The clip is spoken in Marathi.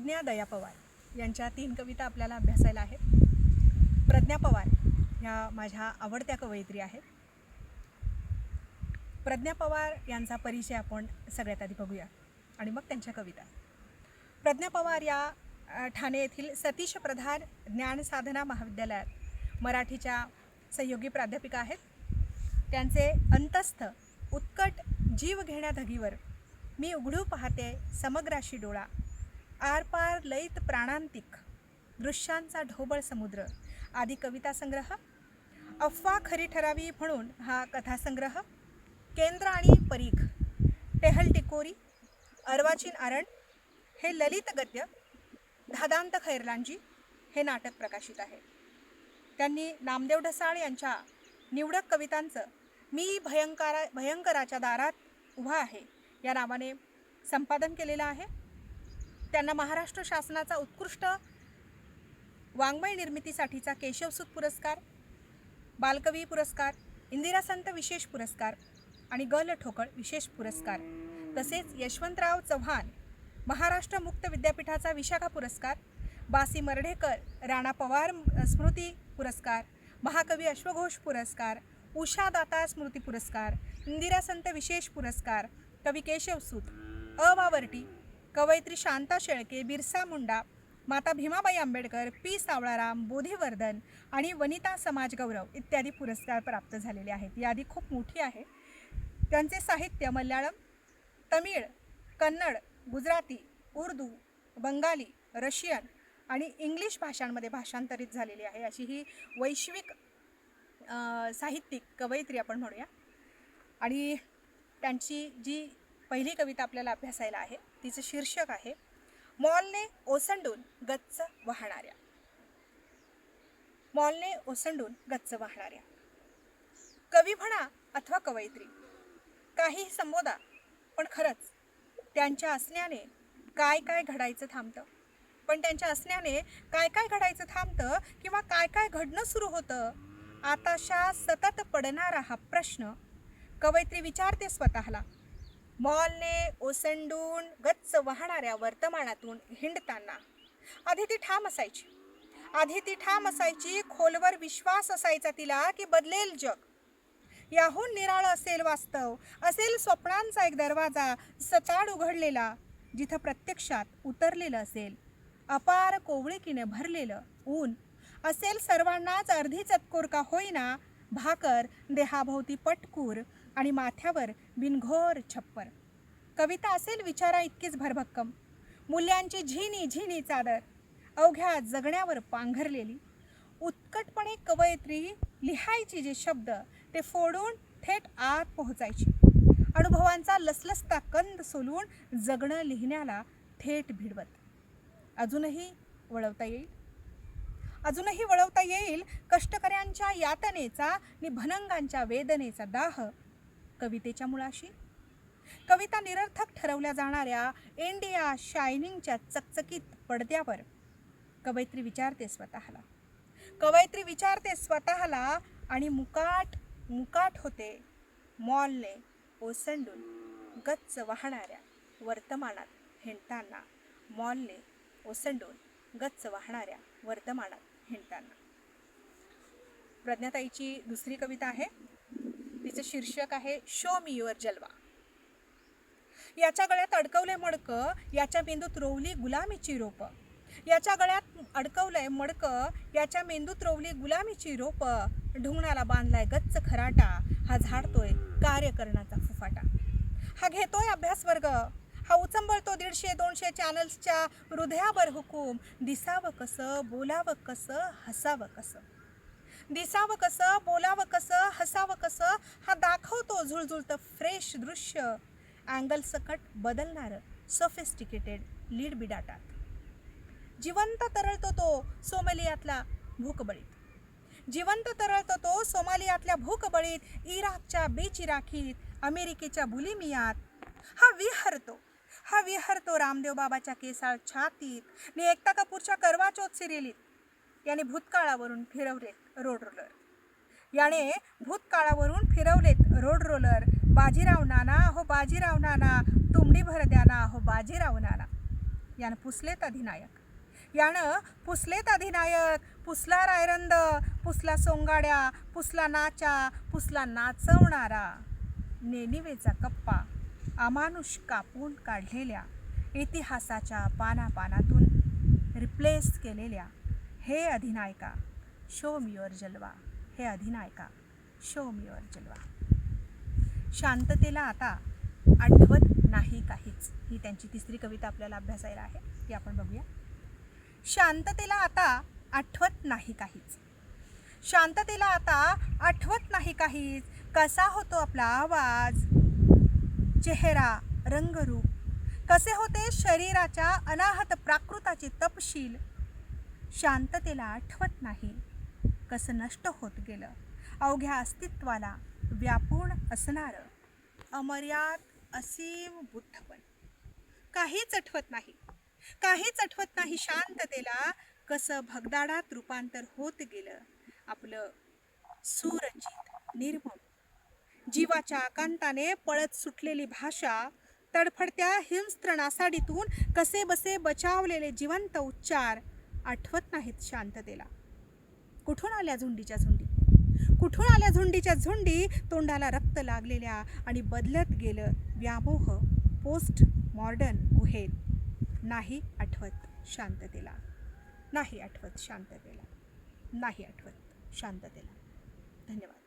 प्रज्ञा दया पवार यांच्या 3 कविता आपल्याला अभ्यासायला आहेत. प्रज्ञा पवार ह्या माझ्या आवडत्या कवयित्री आहेत. प्रज्ञा पवार यांचा परिचय आपण सगळ्यात आधी बघूया आणि मग त्यांच्या कविता. प्रज्ञा पवार या ठाणे येथील सतीश प्रधान ज्ञानसाधना महाविद्यालयात मराठीच्या सहयोगी प्राध्यापिका आहेत. त्यांचे अंतस्थ उत्कट जीव घेण्या धगीवर मी उघडू पाहते समग्राशी डोळा, आरपार लयित प्राणांतिक दृश्यांचा ढोबळ समुद्र आदी कविता संग्रह, अफवा खरी ठरावी म्हणून हा कथासंग्रह, केंद्र आणि परीख, टेहल टिकोरी, अर्वाचीन आरण हे ललित गद्य, धादांत खैरलांजी हे नाटक प्रकाशित आहे. त्यांनी नामदेव ढसाळ यांच्या निवडक कवितांचं मी भयंकराच्या दारात उभा आहे या नावाने संपादन केलेलं आहे. त्यांना महाराष्ट्र शासनाचा उत्कृष्ट वाङ्मय निर्मितीसाठीचा केशवसूत पुरस्कार, बालकवी पुरस्कार, इंदिरा संत विशेष पुरस्कार आणि गल ठोकळ विशेष पुरस्कार, तसेच यशवंतराव चव्हाण महाराष्ट्र मुक्त विद्यापीठाचा विशाखा पुरस्कार, बासी मर्ढेकर राणा पवार स्मृती पुरस्कार, महाकवी अश्वघोष पुरस्कार, उषा दाता स्मृती पुरस्कार, इंदिरा संत विशेष पुरस्कार, कवी केशवसूत, अवावर्टी, कवयित्री शांता शेळके, बिरसा मुंडा, माता भीमाबाई आंबेडकर, पी सावळाराम, बोधिवर्धन आणि वनिता समाज गौरव इत्यादी पुरस्कार प्राप्त झालेले आहेत. यादी खूप मोठी आहे. त्यांचे साहित्य मल्याळम, तमिळ, कन्नड, गुजराती, उर्दू, बंगाली, रशियन आणि इंग्लिश भाषांमध्ये भाषांतरित झालेली आहे. अशी ही वैश्विक साहित्यिक कवयित्री आपण म्हणूया. आणि त्यांची जी पहिली कविता आपल्याला अभ्यासायला आहे तिचं शीर्षक आहे मॉलने ओसंडून गच्च वाहणाऱ्या. मॉलने ओसंडून गच्च वाहणाऱ्या. कवी म्हणा अथवा कवयित्री, काहीही संबोधा, पण खरंच त्यांच्या असण्याने काय काय घडायचं थांबतं. पण त्यांच्या असण्याने काय काय घडायचं थांबतं किंवा काय काय घडणं सुरू होतं. आताशा सतत पडणारा हा प्रश्न कवयित्री विचारते स्वतःला. मॉलने ओसंडून गच्च वाहणाऱ्या वर्तमानातून हिंडताना आधी ती ठाम असायची, खोलवर विश्वास असायचा तिला की बदलेल जग. याहून निराळं असेल वास्तव, असेल स्वप्नांचा एक दरवाजा सताड उघडलेला, जिथं प्रत्यक्षात उतरलेलं असेल अपार कोवळीकीने भरलेलं ऊन, असेल सर्वांनाच अर्धी चतकोर का होईना भाकर, देहाभोवती पटकूर आणि माथ्यावर बिनघोर छप्पर. कविता असेल विचारा इतकीच भरभक्कम, मूल्यांची झिनी झिनी चादर अवघ्या जगण्यावर पांघरलेली. उत्कटपणे कवयित्री लिहायची जे शब्द ते फोडून थेट आत पोहोचायची. अनुभवांचा लसलसता कंद सोलून जगणं लिहिण्याला थेट भिडवत. अजूनही वळवता येईल कष्टकऱ्यांच्या यातनेचा आणि भनंगांच्या वेदनेचा दाह कवितेच्या मुळाशी. कविता निरर्थक ठरवल्या जाणाऱ्या इंडिया शायनिंगच्या चकचकीत पडद्यावर कवयित्री विचारते स्वतःला आणि मुकाट होते मॉलने ओसंडून गच्च वाहणाऱ्या वर्तमानात हिंडताना. मॉलने ओसंडून गच्च वाहणाऱ्या वर्तमानात हिंडताना. प्रज्ञाताईची दुसरी कविता आहे. तिचं शीर्षक आहे शो मी युअर जलवा. याच्या गळ्यात अडकवलंय मडकं, याच्या मेंदूत रोवली गुलामीची रोप. याच्या गळ्यात अडकवलंय मडकं, याच्या मेंदूत रोवली गुलामीची रोप. ढुंगणाला बांधलाय गच्च खराटा, हा झाडतोय कार्यकरणाचा फुफाटा. हा घेतोय अभ्यास वर्ग, हा उचंबळतो 150-200 चॅनल्सच्या हृदयावर हुकूम. दिसावं कसं, बोलावं कसं, हसावं कसं. दिसावं कसं, बोलावं कसं, हसावं कसं, हा दाखवतो झुळझुळतं फ्रेश दृश्य. अँगल सकट बदलणारं सोफिस्टिकेटेड लीड बिडाटात. जिवंत तरळतो तो सोमालियातला भूकबळीत, इराकच्या बेचिराखीत, अमेरिकेच्या बुलिमियात. हा विहरतो रामदेव बाबाच्या केसाळ छातीत नि एकता कपूरच्या करवा चौथ सिरियलीत. याने भूतकाळावरून फिरवलेत रोड रोलर. बाजीराव नाना हो बाजीराव नाना, तुमडी भर द्याना हो बाजीराव नाना. यानं पुसलेत अधिनायक, यानं पुसलेत अधिनायक. पुसला रायरंद, पुसला सोंगाड्या, पुसला नाचा, पुसला नाचवणारा. नेनिवेचा कप्पा अमानुष कापून काढलेल्या, इतिहासाच्या पानापानातून रिप्लेस केलेल्या. हे अधिनायका शो मी युअर जलवा, हे अधिनायका शो मी युअर जलवा. शांततेला आता आठवत नाही काहीच, ही त्यांची तिसरी कविता आपल्याला अभ्यासायला आहे, ती आपण बघूया. शांततेला आता आठवत नाही काहीच, शांततेला आता आठवत नाही काहीच. कसा होतो आपला आवाज, चेहरा, रंगरूप, कसे होते शरीराच्या अनाहत प्राकृताचे तपशील. शांततेला आठवत नाही कसं नष्ट होत गेलं अवघ्या अस्तित्वाला व्यापून असणारं अमर्याद असीम बुद्धपण. काहीच आठवत नाही, काहीच आठवत नाही शांततेला कसं भगदाडात रूपांतर होत गेलं आपलं सुरचित निर्मम. जीवाच्या आकांताने पळत सुटलेली भाषा, तडफडत्या हिंस्त्र नासाडीतून कसे बसे बचावलेले जिवंत उच्चार आठवत नाहीत शांततेला. कुठून आल्या झुंडीच्या झुंडी, कुठून आल्या झुंडीच्या झुंडी, तोंडाला रक्त लागलेल्या आणि बदलत गेलं व्यामोह पोस्ट मॉडर्न गुहेत. नाही आठवत शांततेला, नाही आठवत शांततेला, नाही आठवत शांततेला. धन्यवाद.